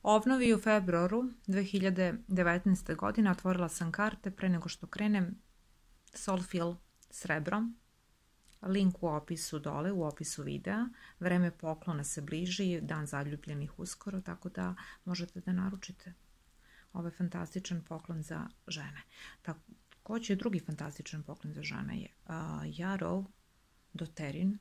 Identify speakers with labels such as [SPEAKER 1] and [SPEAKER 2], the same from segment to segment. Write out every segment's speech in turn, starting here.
[SPEAKER 1] Ovnovi u februaru 2019. godine otvorila sam karte. Pre nego što krenem, Soulfill srebro, link u opisu dole, u opisu videa. Vreme poklona se bliži, dan zaljubljenih uskoro, tako da možete da naručite ovaj fantastičan poklon za žene. Također drugi fantastičan poklon za žene je Jarrow doterin,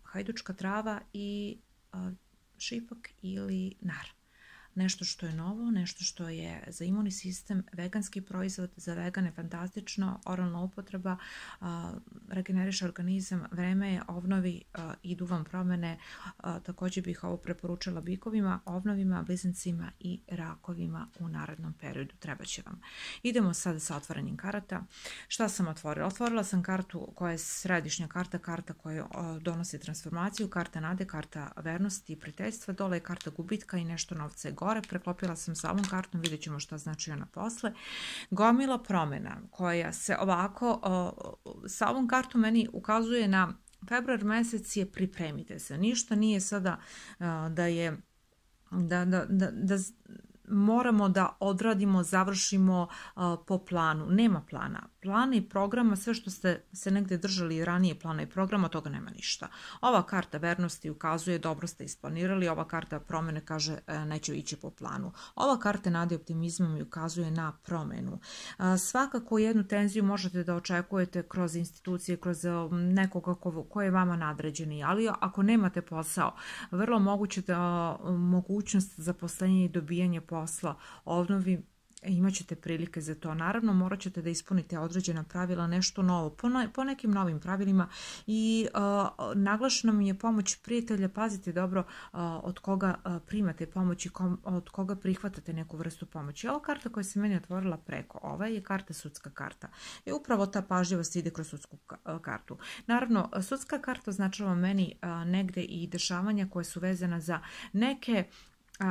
[SPEAKER 1] hajdučka trava i šipak ili nar. Nešto što je novo, nešto što je za imunni sistem, veganski proizvod, za vegane fantastično, oralna upotreba, regeneriše organizam, vreme je, ovnovi, idu vam promene. Također bih ovo preporučila bikovima, ovnovima, blizancima i rakovima u narednom periodu, treba će vam. Idemo sada sa otvaranjem karata. Šta sam otvorila? Otvorila sam kartu koja je središnja karta, karta koja donosi transformaciju, karta nade, karta vernosti i prijateljstva, dole je karta gubitka i nešto novca je gore. Preklopila sam sa ovom kartom, vidjet ćemo šta znači ona posle. Gomila promjena koja se ovako, sa ovom kartom meni ukazuje na februar mesec je pripremite se. Ništa nije sada da je, da moramo da odradimo, završimo po planu. Nema plana. Plana i programa, sve što ste se negdje držali ranije plana i programa, toga nema ništa. Ova karta vernosti ukazuje dobro ste isplanirali, ova karta promjene kaže neće ići po planu. Ova karta nade optimizmom mi ukazuje na promjenu. Svakako jednu tenziju možete da očekujete kroz institucije, kroz nekoga ko je vama nadređeni, ali ako nemate posao, vrlo moguće da mogućnost zaposlenja i dobijanje posla, obnovi, imat ćete prilike za to. Naravno, morat ćete da ispunite određena pravila, nešto novo, po nekim novim pravilima i naglašeno mi je pomoć prijatelja. Pazite dobro od koga primate pomoć i od koga prihvatate neku vrstu pomoći. Ova karta koja se meni otvorila preko, ova je karta sudska karta. I upravo ta pažljivost ide kroz sudsku kartu. Naravno, sudska karta označava meni negde i dešavanja koje su vezana za neke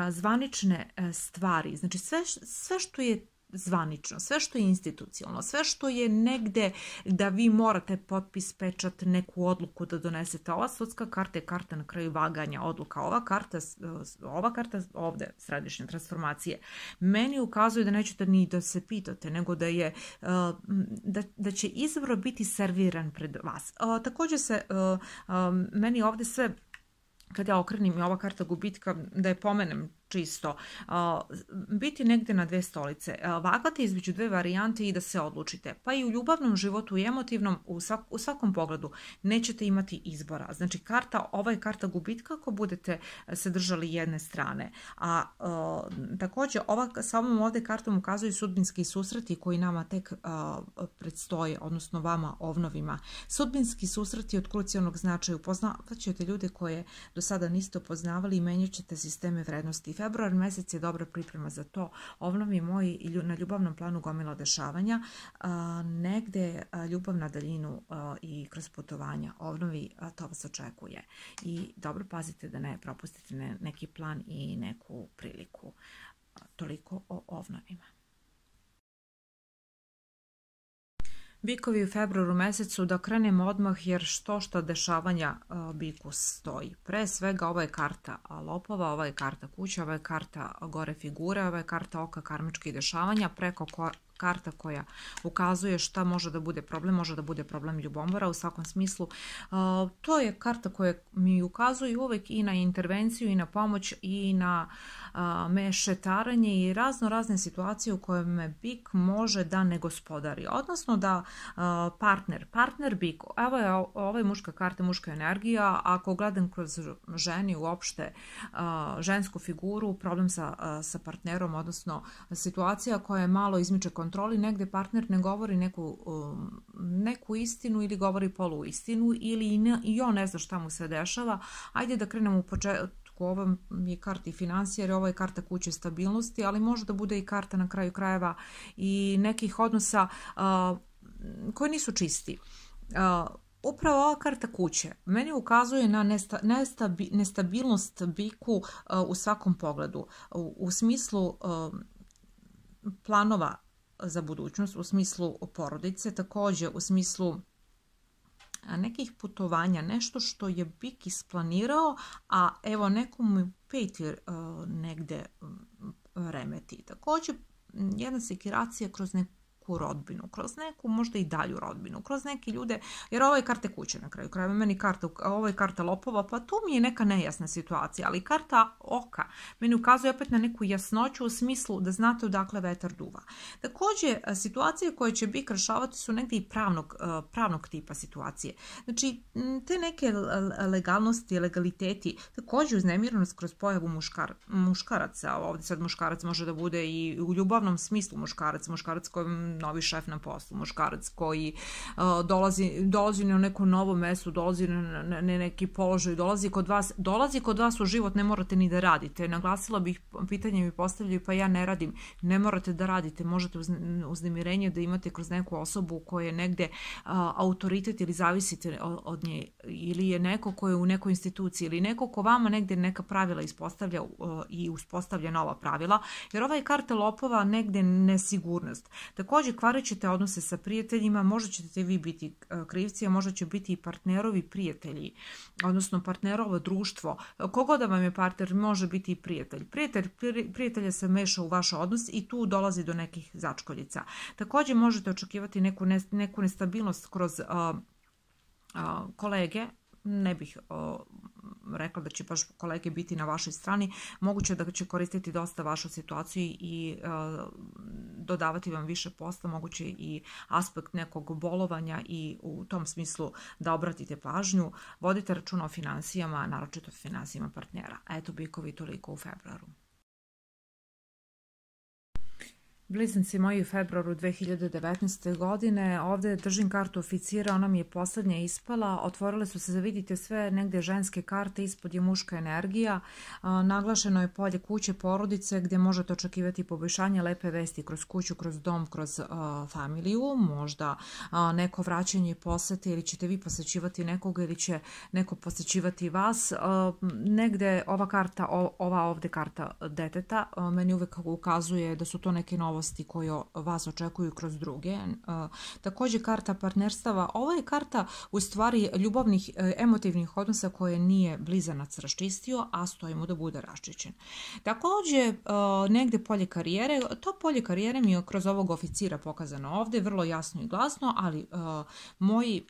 [SPEAKER 1] zvanične stvari, znači sve što je zvanično, sve što je institucionalno, sve što je negde da vi morate potpis, pečat, neku odluku da donesete. Ova sudska karta je karta na kraju vaganja odluka. Ova karta ovde, središnje transformacije, meni ukazuje da nećete ni da se pitate, nego da je da će izvor biti serviran pred vas. Također se meni ovde sve, kada ja okrenim i ova karta gubitka, da je pomenem čisto, biti negdje na dve stolice, vagati između dve varijante i da se odlučite. Pa i u ljubavnom životu i emotivnom, u svakom pogledu, nećete imati izbora. Znači, ova je karta gubitka ako budete se držali jedne strane. A također, sa ovom ovdje kartom ukazuju sudbinski susreti koji nama tek predstoje, odnosno vama, ovnovima. Sudbinski susreti od krucijalnog značaja. Upoznavat ćete ljude koje do sada niste upoznavali i menjat ćete sisteme vrednosti. Februar mesec je dobra priprema za to. Ovnovi moji na ljubavnom planu gomila dešavanja, negde ljubav na daljinu i kroz putovanja. Ovnovi, to vas očekuje. I dobro pazite da ne propustite neki plan i neku priliku. Toliko o ovnovima. Bikovi u februaru mesecu, da krenemo odmah jer što dešavanja biku stoji. Pre svega ovo je karta lopova, ovo je karta kuća, ovo je karta gore figure, ovo je karta oka karmičkih dešavanja, preko karta koja ukazuje šta može da bude problem ljubomora u svakom smislu. To je karta koja mi ukazuje uvek i na intervenciju i na pomoć i na mešetarenje i razne situacije u kojima bik može da ne gospodari. Odnosno da partner bik, ovo je muška karta, muška energija. Ako gledam kroz ženi uopšte žensku figuru, problem sa partnerom, odnosno situacija koja je malo izmiče kontroli, negde partner ne govori neku istinu ili govori poluistinu ili i on ne zna šta mu se dešava. Ajde da krenemo u početku. Ovo je karta i financije, jer ovo je karta kuće stabilnosti, ali može da bude i karta na kraju krajeva i nekih odnosa koji nisu čisti. Upravo ova karta kuće meni ukazuje na nestabilnost biku u svakom pogledu, u smislu planova za budućnost, u smislu porodice, također u smislu nekih putovanja, nešto što je bik isplanirao, a evo nekom peti negde remeti. Također, jedna sekiracija kroz neku rodbinu, kroz neku možda i dalju rodbinu, kroz neke ljude, jer ovo je karta kuće na kraju krajeva, meni ovo je karta lopova, pa tu mi je neka nejasna situacija, ali karta oka meni ukazuje opet na neku jasnoću u smislu da znate odakle vetar duva. Također, situacije koje će BIK rešavati su negdje i pravnog tipa situacije. Znači, te neke legalnosti, legaliteti, također uznemirenost kroz pojavu muškaraca, ovdje sad muškarac može da bude i u ljubavnom smislu muškarac koji je novi šef na poslu, muškarac koji dolazi na neko novo mesto, dolazi na neki položaj, dolazi kod vas u život, ne morate ni da radite. Naglasila bih, pitanje mi postavljaju, pa ja ne radim, ne morate da radite, možete uznemirenje da imate kroz neku osobu koja je negde autoritet ili zavisite od nje, ili je neko ko je u nekoj instituciji, ili neko ko vama negde neka pravila ispostavlja i uspostavlja nova pravila, jer ova je karta lopova negde nesigurnost. Također, kvarit ćete odnose sa prijateljima, možda ćete vi biti krivci, a možda će biti i partnerovi prijatelji, odnosno partnerovo društvo. Kogod da vam je partner, može biti i prijatelj. Prijatelja se meša u vaš odnos i tu dolazi do nekih začkoljica. Također, možete očekivati neku nestabilnost kroz kolege. Ne bih rekla da će baš kolege biti na vašoj strani, moguće da će koristiti dosta vašu situaciju i dodavati vam više posla, moguće i aspekt nekog bolovanja i u tom smislu da obratite pažnju. Vodite računa o finansijama, naročito o finansijama partnera. Eto, bikovi, toliko u februaru. Blizanci moji u februaru 2019. godine, ovdje držim kartu oficira, ona mi je posljednja ispala, otvorile su se, vidite sve negdje ženske karte, ispod je muška energija, naglašeno je polje kuće, porodice, gdje možete očekivati poboljšanje, lepe vesti kroz kuću, kroz dom, kroz familiju, možda neko vraćanje posete ili ćete vi posećivati nekoga ili će neko posećivati vas. Negdje ova ovdje karta deteta meni uvek ukazuje da su to neke novosti koje vas očekuju kroz druge. Također karta partnerstava. Ovo je karta u stvari ljubavnih, emotivnih odnosa koje nije blizanac raščistio, a stoji mu da bude raščišćen. Također negdje polje karijere. To polje karijere mi je kroz ovog oficira pokazano ovdje, vrlo jasno i glasno, ali moji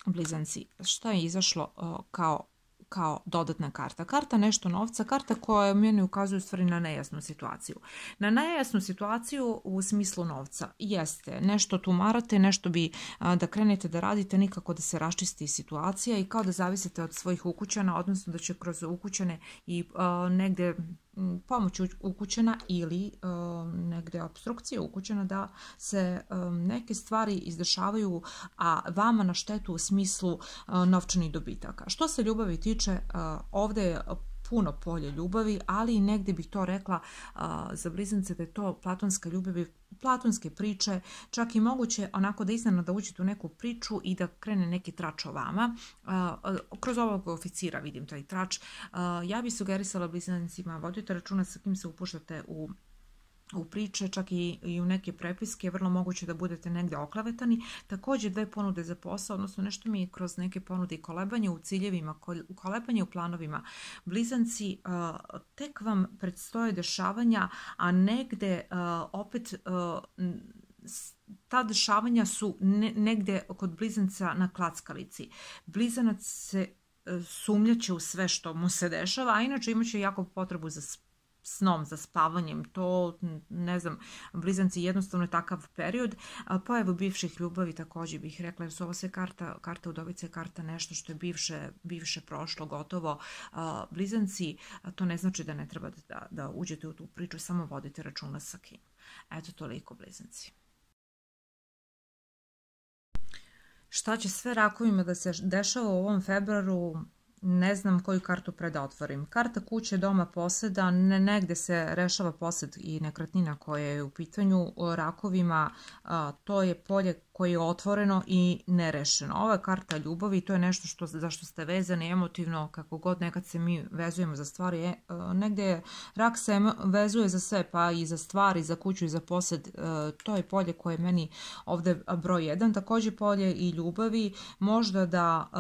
[SPEAKER 1] blizanci, šta je izašlo kao dodatna karta? Karta nešto novca, karta koja meni ukazuje u stvari na nejasnu situaciju. Na nejasnu situaciju u smislu novca. Jeste, nešto tumarate, nešto bi da krenete da radite, nikako da se raščisti situacija i kao da zavisite od svojih ukućana, odnosno da će kroz ukućane i negde pomoć ukućena ili negde obstrukcija ukućena da se neke stvari izdešavaju, a vama na štetu u smislu novčanih dobitaka. Što se ljubavi tiče, ovdje je puno polje ljubavi, ali negdje bih to rekla za blizance da je to platonska ljubav, platonske priče, čak i moguće onako da iznenada uđete u neku priču i da krene neki trač o vama. Kroz ovog oficira vidim taj trač. Ja bih sugerisala blizancima, vodite računa sa kim se upuštate u priče, čak i u neke prepiske, vrlo moguće da budete negdje oklevetani. Također dve ponude za posao, odnosno nešto mi je kroz neke ponude i kolebanje u ciljevima, kolebanje u planovima. Blizanci, tek vam predstoje dešavanja, a negdje opet ta dešavanja su negdje kod blizanca na klackalici. Blizanac se sumnjaće u sve što mu se dešava, a inače imaće jako potrebu za snom, za spavanjem, to ne znam, blizanci jednostavno je takav period. Pojavu bivših ljubavi također bih rekla, jer su ovo sve karta udovice, karta nešto što je bivše prošlo, gotovo. Blizanci, to ne znači da ne treba da uđete u tu priču, samo vodite računa sa kim. Eto, toliko blizanci. Šta će sve rakovima da se dešava u ovom februaru? Ne znam koju kartu pre da otvorim. Karta kuće, doma, poseda, negde se rešava posed i nekretnina koja je u pitanju. Rakovima to je polje koje je otvoreno i nerešeno. Ova je karta ljubavi, to je nešto za što ste vezani emotivno, kako god nekad se mi vezujemo za stvari. Negde rak se vezuje za sve, pa i za stvari, za kuću i za posed. To je polje koje je meni ovde broj 1. Također polje i ljubavi, možda da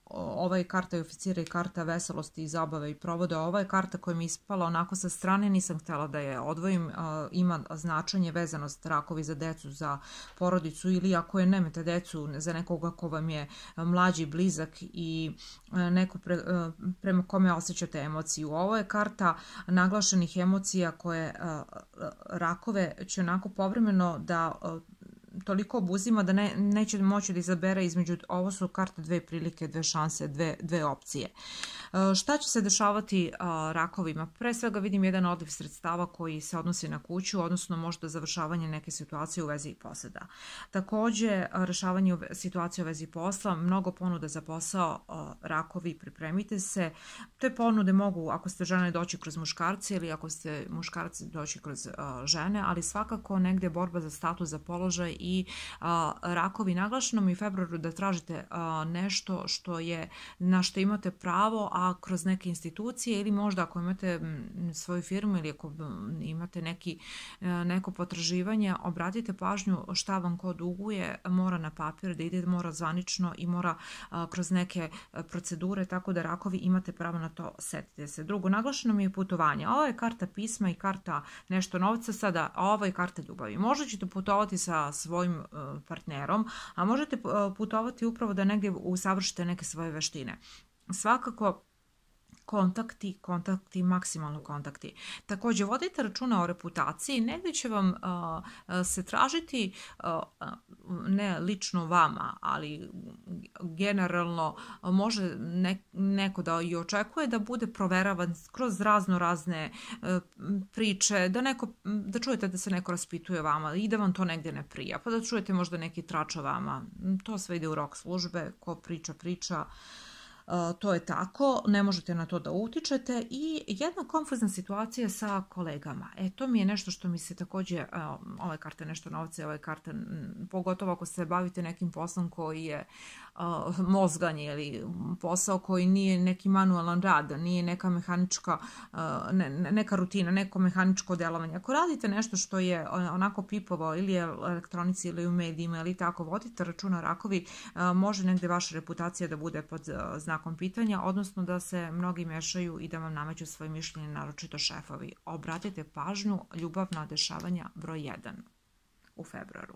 [SPEAKER 1] ova je karta i oficira i karta veselosti i zabave i provoda. Ova je karta koja mi je ispala onako sa strane, nisam htjela da je odvojim, ima značenje vezanost rakovi za decu, za porodicu ili ako je nemate decu, za nekoga ko vam je mlađi, blizak i neko prema kome osjećate emociju. Ovo je karta naglašenih emocija koje rakove će onako povremeno da toliko obuzima da neće moći da izabere između, ovo su karte dve prilike, dve šanse, dve opcije. Šta će se dešavati rakovima? Pre svega vidim jedan odliv sredstava koji se odnosi na kuću, odnosno možda završavanje neke situacije u vezi poseda. Takođe, rešavanje situacije u vezi posla, mnogo ponuda za posao, rakovi, pripremite se. Te ponude mogu, ako ste žene, doći kroz muškarce ili ako ste muškarci, doći kroz žene, ali svakako negde borba za status, za položaj i rakovi. Naglašeno mi u februaru da tražite nešto na što imate pravo, a kroz neke institucije ili možda ako imate svoju firmu ili ako imate neko potraživanje, obratite pažnju šta vam ko duguje, mora na papir da ide, mora zvanično i mora kroz neke procedure, tako da rakovi imate pravo na to, setite se. Drugo, naglašeno mi je putovanje. Ovo je karta pisma i karta nešto novca, sada ovo je karta ljubavi. Možda ćete putovati sa svojim partnerom, a možete putovati upravo da negdje usavršite neke svoje veštine. Svakako, kontakti, maksimalno kontakti. Također, vodite računa o reputaciji, negdje će vam se tražiti, ne lično vama, ali generalno može neko da i očekuje da bude proveravan kroz razne priče, da čujete da se neko raspituje vama i da vam to negdje ne prija, pa da čujete možda neki trač o vama. To sve ide u rok službe, ko priča. To je tako, ne možete na to da utičete i jedna konfuzna situacija sa kolegama. To mi je nešto što mi se također, ove karte nešto novce, ove karte, pogotovo ako se bavite nekim poslom koji je mozganje ili posao koji nije neki manualan rad, nije neka mehanička, neka rutina, neko mehaničko delovanje. Ako radite nešto što je onako pipovo ili je u elektronici ili u medijima ili tako, vodite računa rakovi, može negde vaša reputacija da bude pod znakom pitanja, odnosno da se mnogi mešaju i da vam nameću svoje mišljenje, naročito šefovi. Obratite pažnju, ljubavna dešavanja broj 1 u februaru.